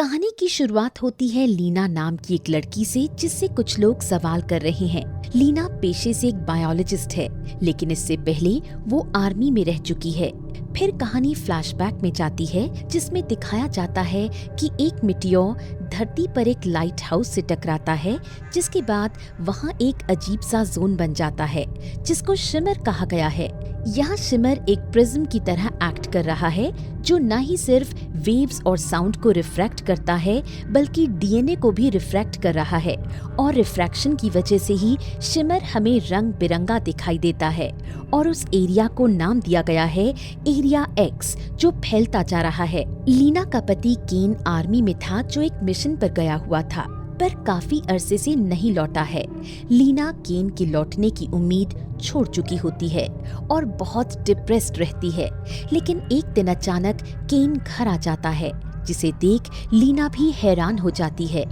कहानी की शुरुआत होती है लीना नाम की एक लड़की से, जिससे कुछ लोग सवाल कर रहे हैं। लीना पेशे से एक बायोलॉजिस्ट है, लेकिन इससे पहले वो आर्मी में रह चुकी है। फिर कहानी फ्लैशबैक में जाती है, जिसमें दिखाया जाता है कि एक मिटियोर धरती पर एक लाइट हाउस से टकराता है, जिसके बाद वहाँ एक अजीब सा जोन बन जाता है, जिसको शिमर कहा गया है। यहाँ शिमर एक प्रिज्म की तरह एक्ट कर रहा है, जो न ही सिर्फ वेव्स और साउंड को रिफ्रैक्ट करता है, बल्कि डीएनए को भी रिफ्रैक्ट कर रहा है। और रिफ्रैक्शन की वजह से ही शिमर हमें रंग बिरंगा दिखाई देता है। और उस एरिया को नाम दिया गया है एरिया एक्स, जो फैलता जा रहा है। लीना का पति केन आर्मी में था, जो एक मिशन पर गया हुआ था, पर काफी अरसे से नहीं लौटा है। लीना केन के लौटने की उम्मीद छोड़ चुकी होती है और बहुत डिप्रेस्ड रहती है। लेकिन एक दिन अचानक केन घर आ जाता है, जिसे देख लीना भी हैरान हो जाती है।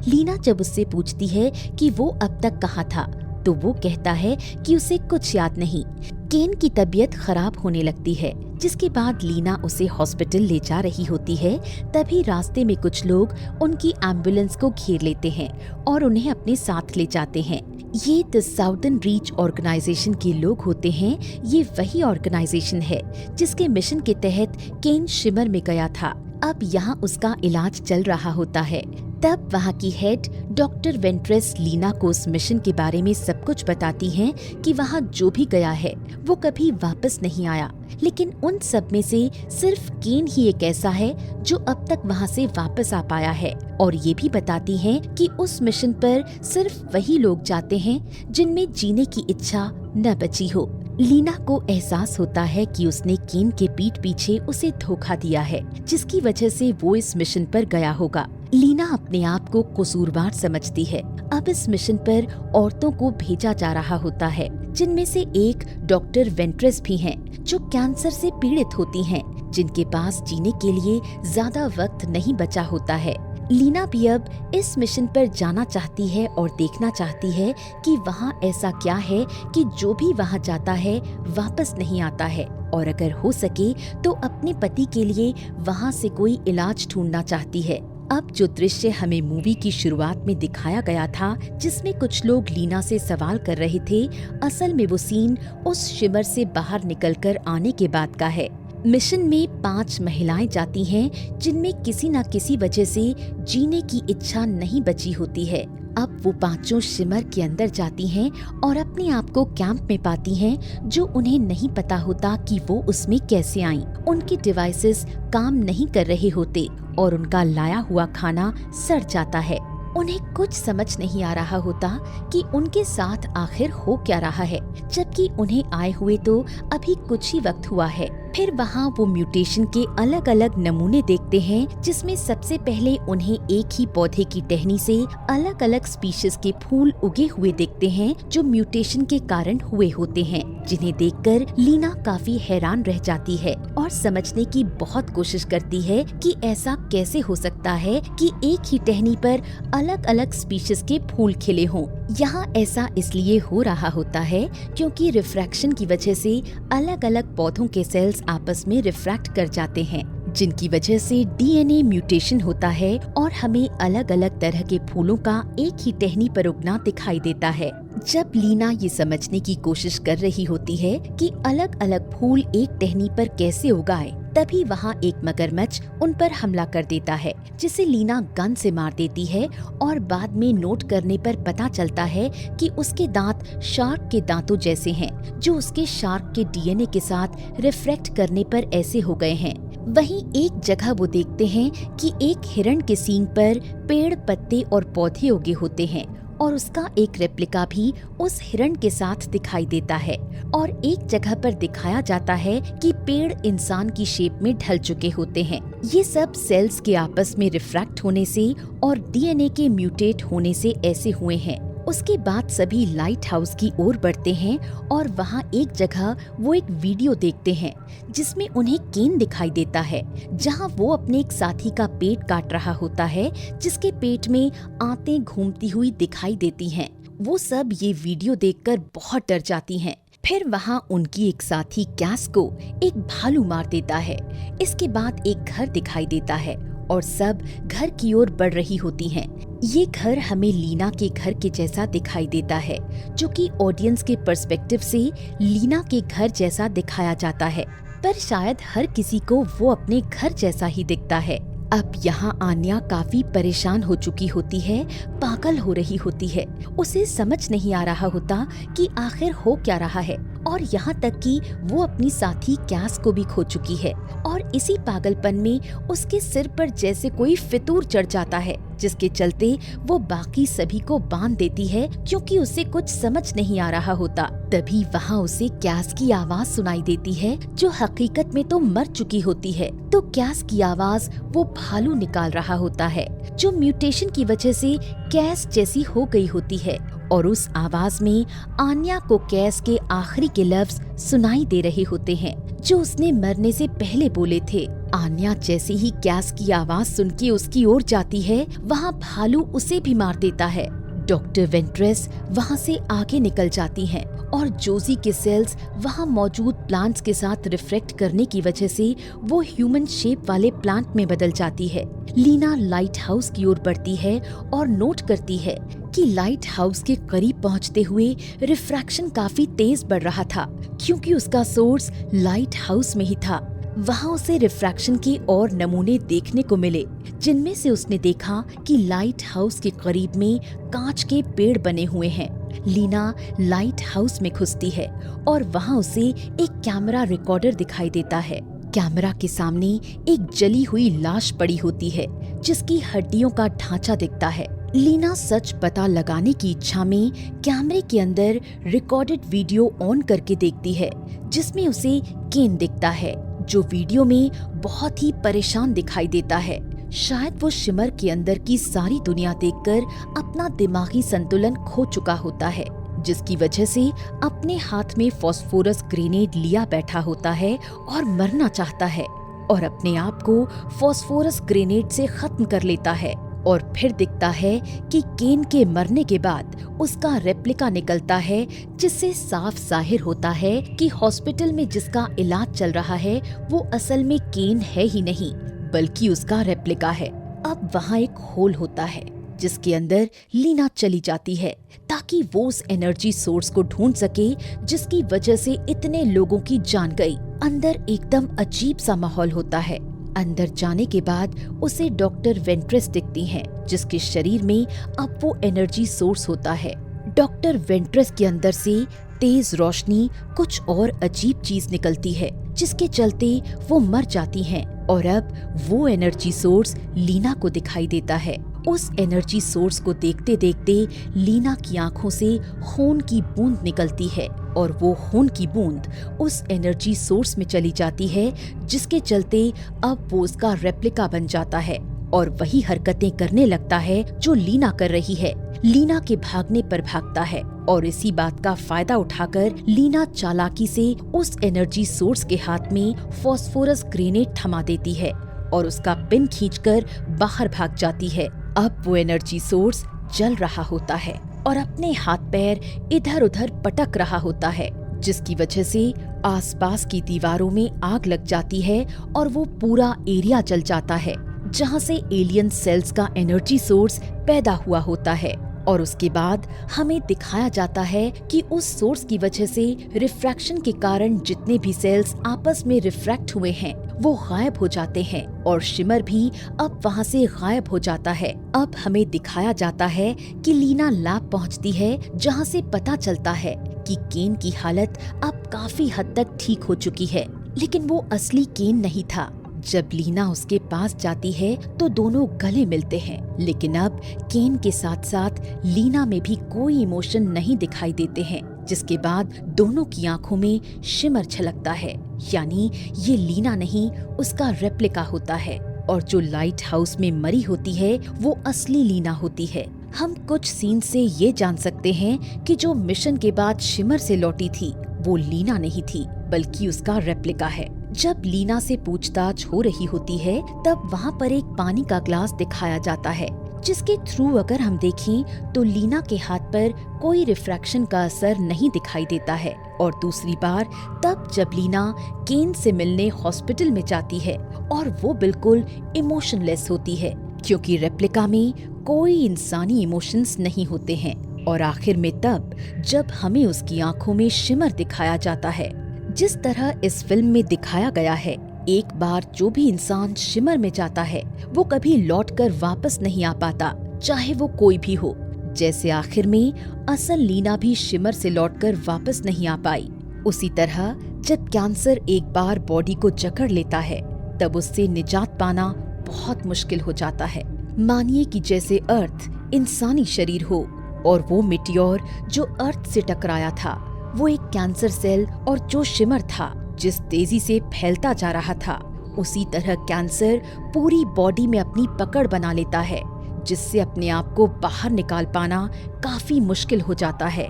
लीना जब उससे पूछती है कि वो अब तक कहाँ था, तो वो कहता है कि उसे कुछ याद नहीं। केन की तबीयत खराब होने लगती है, जिसके बाद लीना उसे हॉस्पिटल ले जा रही होती है। तभी रास्ते में कुछ लोग उनकी एम्बुलेंस को घेर लेते हैं और उन्हें अपने साथ ले जाते हैं। ये द साउदर्न रीच ऑर्गेनाइजेशन के लोग होते हैं। ये वही ऑर्गेनाइजेशन है जिसके मिशन के तहत केन शिमर में गया था। अब यहाँ उसका इलाज चल रहा होता है। तब वहाँ की हेड डॉक्टर वेंट्रेस लीना को उस मिशन के बारे में सब कुछ बताती हैं कि वहाँ जो भी गया है वो कभी वापस नहीं आया। लेकिन उन सब में से सिर्फ केन ही एक ऐसा है जो अब तक वहाँ से वापस आ पाया है। और ये भी बताती हैं कि उस मिशन पर सिर्फ वही लोग जाते हैं जिनमें जीने की इच्छा न बची हो। लीना को एहसास होता है कि उसने केन के पीठ पीछे उसे धोखा दिया है, जिसकी वजह से वो इस मिशन पर गया होगा। लीना अपने आप को कसूरवार समझती है। अब इस मिशन पर औरतों को भेजा जा रहा होता है, जिनमें से एक डॉक्टर वेंट्रेस भी हैं, जो कैंसर से पीड़ित होती हैं, जिनके पास जीने के लिए ज्यादा वक्त नहीं बचा होता है। लीना भी अब इस मिशन पर जाना चाहती है और देखना चाहती है कि वहाँ ऐसा क्या है कि जो भी वहाँ जाता है वापस नहीं आता है। और अगर हो सके तो अपने पति के लिए वहाँ से कोई इलाज ढूंढना चाहती है। अब जो दृश्य हमें मूवी की शुरुआत में दिखाया गया था, जिसमें कुछ लोग लीना से सवाल कर रहे थे, असल में वो सीन उस शिमर से बाहर निकलकर आने के बाद का है। मिशन में 5 महिलाएं जाती हैं, जिनमें किसी न किसी वजह से जीने की इच्छा नहीं बची होती है। अब वो पांचों शिमर के अंदर जाती हैं और अपने आप को कैंप में पाती हैं, जो उन्हें नहीं पता होता कि वो उसमें कैसे आईं। उनके डिवाइसेस काम नहीं कर रहे होते और उनका लाया हुआ खाना सड़ जाता है। उन्हें कुछ समझ नहीं आ रहा होता कि उनके साथ आखिर हो क्या रहा है, जबकि उन्हें आए हुए तो अभी कुछ ही वक्त हुआ है। फिर वहाँ वो म्यूटेशन के अलग अलग नमूने देखते हैं, जिसमें सबसे पहले उन्हें एक ही पौधे की टहनी से अलग अलग स्पीशीज के फूल उगे हुए देखते हैं, जो म्यूटेशन के कारण हुए होते हैं। जिन्हें देखकर लीना काफी हैरान रह जाती है और समझने की बहुत कोशिश करती है कि ऐसा कैसे हो सकता है कि एक ही टहनी पर अलग अलग स्पीशीज के फूल खिले हों। यहाँ ऐसा इसलिए हो रहा होता है क्योंकि रिफ्रैक्शन की वजह से अलग अलग पौधों के सेल्स आपस में रिफ्रैक्ट कर जाते हैं, जिनकी वजह से डीएनए म्यूटेशन होता है और हमें अलग अलग तरह के फूलों का एक ही टहनी पर उगना दिखाई देता है। जब लीना ये समझने की कोशिश कर रही होती है कि अलग अलग फूल एक टहनी पर कैसे उगाए, तभी वहाँ एक मगरमच्छ उन पर हमला कर देता है, जिसे लीना गन से मार देती है। और बाद में नोट करने पर पता चलता है कि उसके दांत शार्क के दांतों जैसे हैं, जो उसके शार्क के डीएनए के साथ रिफ्रैक्ट करने पर ऐसे हो गए हैं। वहीं एक जगह वो देखते हैं कि एक हिरण के सींग पर पेड़, पत्ते और पौधे उगे होते हैं और उसका एक रेप्लिका भी उस हिरण के साथ दिखाई देता है। और एक जगह पर दिखाया जाता है कि पेड़ इंसान की शेप में ढल चुके होते हैं। ये सब सेल्स के आपस में रिफ्रैक्ट होने से और डीएनए के म्यूटेट होने से ऐसे हुए हैं। उसके बाद सभी लाइट हाउस की ओर बढ़ते हैं और वहाँ एक जगह वो एक वीडियो देखते हैं, जिसमें उन्हें केन दिखाई देता है, जहाँ वो अपने एक साथी का पेट काट रहा होता है, जिसके पेट में आंतें घूमती हुई दिखाई देती हैं। वो सब ये वीडियो देखकर बहुत डर जाती हैं। फिर वहाँ उनकी एक साथी कैस को एक भालू मार देता है। इसके बाद एक घर दिखाई देता है और सब घर की ओर बढ़ रही होती हैं। ये घर हमें लीना के घर के जैसा दिखाई देता है, जो कि ऑडियंस के पर्सपेक्टिव से लीना के घर जैसा दिखाया जाता है, पर शायद हर किसी को वो अपने घर जैसा ही दिखता है। अब यहाँ आन्या काफी परेशान हो चुकी होती है, पागल हो रही होती है। उसे समझ नहीं आ रहा होता कि आखिर हो क्या रहा है, और यहाँ तक कि वो अपनी साथी कैस को भी खो चुकी है। और इसी पागलपन में उसके सिर पर जैसे कोई फितूर चढ़ जाता है, जिसके चलते वो बाकी सभी को बांध देती है, क्योंकि उसे कुछ समझ नहीं आ रहा होता। तभी वहाँ उसे कैस की आवाज सुनाई देती है, जो हकीकत में तो मर चुकी होती है। तो कैस की आवाज वो भालू निकाल रहा होता है, जो म्यूटेशन की वजह से कैस जैसी हो गई होती है। और उस आवाज में आन्या को कैस के आखिरी के लफ्ज सुनाई दे रहे होते हैं, जो उसने मरने से पहले बोले थे। आन्या जैसे ही कैस की आवाज सुन के उसकी ओर जाती है, वहाँ भालू उसे भी मार देता है। डॉक्टर वेंट्रेस वहाँ से आगे निकल जाती हैं और जोजी के सेल्स वहाँ मौजूद प्लांट्स के साथ रिफ्लेक्ट करने की वजह से वो ह्यूमन शेप वाले प्लांट में बदल जाती है। लीना लाइट हाउस की ओर बढ़ती है और नोट करती है कि लाइट हाउस के करीब पहुँचते हुए रिफ्रैक्शन काफी तेज बढ़ रहा था, क्योंकि उसका सोर्स लाइट हाउस में ही था। वहाँ उसे रिफ्रैक्शन के और नमूने देखने को मिले, जिनमें से उसने देखा कि लाइट हाउस के करीब में कांच के पेड़ बने हुए हैं। लीना लाइट हाउस में घुसती है और वहाँ उसे एक कैमरा रिकॉर्डर दिखाई देता है। कैमरा के सामने एक जली हुई लाश पड़ी होती है, जिसकी हड्डियों का ढांचा दिखता है। लीना सच पता लगाने की इच्छा में कैमरे के अंदर रिकॉर्डेड वीडियो ऑन करके देखती है, जिसमें उसे केन दिखता है, जो वीडियो में बहुत ही परेशान दिखाई देता है। शायद वो शिमर के अंदर की सारी दुनिया देखकर अपना दिमागी संतुलन खो चुका होता है, जिसकी वजह से अपने हाथ में फास्फोरस ग्रेनेड लिया बैठा होता है और मरना चाहता है, और अपने आप को फास्फोरस ग्रेनेड से खत्म कर लेता है। और फिर दिखता है कि केन के मरने के बाद उसका रेप्लिका निकलता है, जिससे साफ जाहिर होता है कि हॉस्पिटल में जिसका इलाज चल रहा है वो असल में केन है ही नहीं, बल्कि उसका रेप्लिका है। अब वहाँ एक होल होता है, जिसके अंदर लीना चली जाती है, ताकि वो उस एनर्जी सोर्स को ढूंढ सके, जिसकी वजह से इतने लोगों की जान गई। अंदर एकदम अजीब सा माहौल होता है। अंदर जाने के बाद उसे डॉक्टर वेंट्रेस दिखती हैं, जिसके शरीर में अब वो एनर्जी सोर्स होता है। डॉक्टर वेंट्रेस के अंदर से तेज रोशनी कुछ और अजीब चीज निकलती है, जिसके चलते वो मर जाती हैं, और अब वो एनर्जी सोर्स लीना को दिखाई देता है। उस एनर्जी सोर्स को देखते देखते लीना की आंखों से खून की बूंद निकलती है, और वो खून की बूंद उस एनर्जी सोर्स में चली जाती है, जिसके चलते अब वो उसका रेप्लिका बन जाता है और वही हरकतें करने लगता है जो लीना कर रही है। लीना के भागने पर भागता है, और इसी बात का फायदा उठाकर लीना चालाकी से उस एनर्जी सोर्स के हाथ में फास्फोरस ग्रेनेड थमा देती है और उसका पिन खींचकर बाहर भाग जाती है। अब वो एनर्जी सोर्स जल रहा होता है और अपने हाथ पैर इधर उधर पटक रहा होता है, जिसकी वजह से आसपास की दीवारों में आग लग जाती है और वो पूरा एरिया जल जाता है, जहाँ से एलियन सेल्स का एनर्जी सोर्स पैदा हुआ होता है। और उसके बाद हमें दिखाया जाता है कि उस सोर्स की वजह से रिफ्रैक्शन के कारण जितने भी सेल्स आपस में रिफ्रैक्ट हुए हैं वो गायब हो जाते हैं, और शिमर भी अब वहाँ से गायब हो जाता है। अब हमें दिखाया जाता है कि लीना लैब पहुँचती है, जहाँ से पता चलता है कि केन की हालत अब काफी हद तक ठीक हो चुकी है, लेकिन वो असली केन नहीं था। जब लीना उसके पास जाती है तो दोनों गले मिलते हैं, लेकिन अब केन के साथ साथ लीना में भी कोई इमोशन नहीं दिखाई देते हैं, जिसके बाद दोनों की आंखों में शिमर छलकता है, यानी ये लीना नहीं उसका रेप्लिका होता है, और जो लाइट हाउस में मरी होती है वो असली लीना होती है। हम कुछ सीन से ये जान सकते हैं कि जो मिशन के बाद शिमर से लौटी थी वो लीना नहीं थी, बल्कि उसका रेप्लिका है। जब लीना से पूछताछ हो रही होती है तब वहाँ पर एक पानी का ग्लास दिखाया जाता है, जिसके थ्रू अगर हम देखें तो लीना के हाथ पर कोई रिफ्रैक्शन का असर नहीं दिखाई देता है। और दूसरी बार तब जब लीना केन से मिलने हॉस्पिटल में जाती है और वो बिल्कुल इमोशनलेस होती है, क्योंकि रेप्लिका में कोई इंसानी इमोशंस नहीं होते हैं। और आखिर में तब जब हमें उसकी आंखों में शिमर दिखाया जाता है। जिस तरह इस फिल्म में दिखाया गया है, एक बार जो भी इंसान शिमर में जाता है वो कभी लौटकर वापस नहीं आ पाता, चाहे वो कोई भी हो। जैसे आखिर में असल लीना भी शिमर से लौटकर वापस नहीं आ पाई, उसी तरह जब कैंसर एक बार बॉडी को जकड़ लेता है तब उससे निजात पाना बहुत मुश्किल हो जाता है। मानिए कि जैसे अर्थ इंसानी शरीर हो और वो मिटियोर जो अर्थ से टकराया था वो एक कैंसर सेल, और जो शिमर था जिस तेजी से फैलता जा रहा था, उसी तरह कैंसर पूरी बॉडी में अपनी पकड़ बना लेता है, जिससे अपने आप को बाहर निकाल पाना काफी मुश्किल हो जाता है।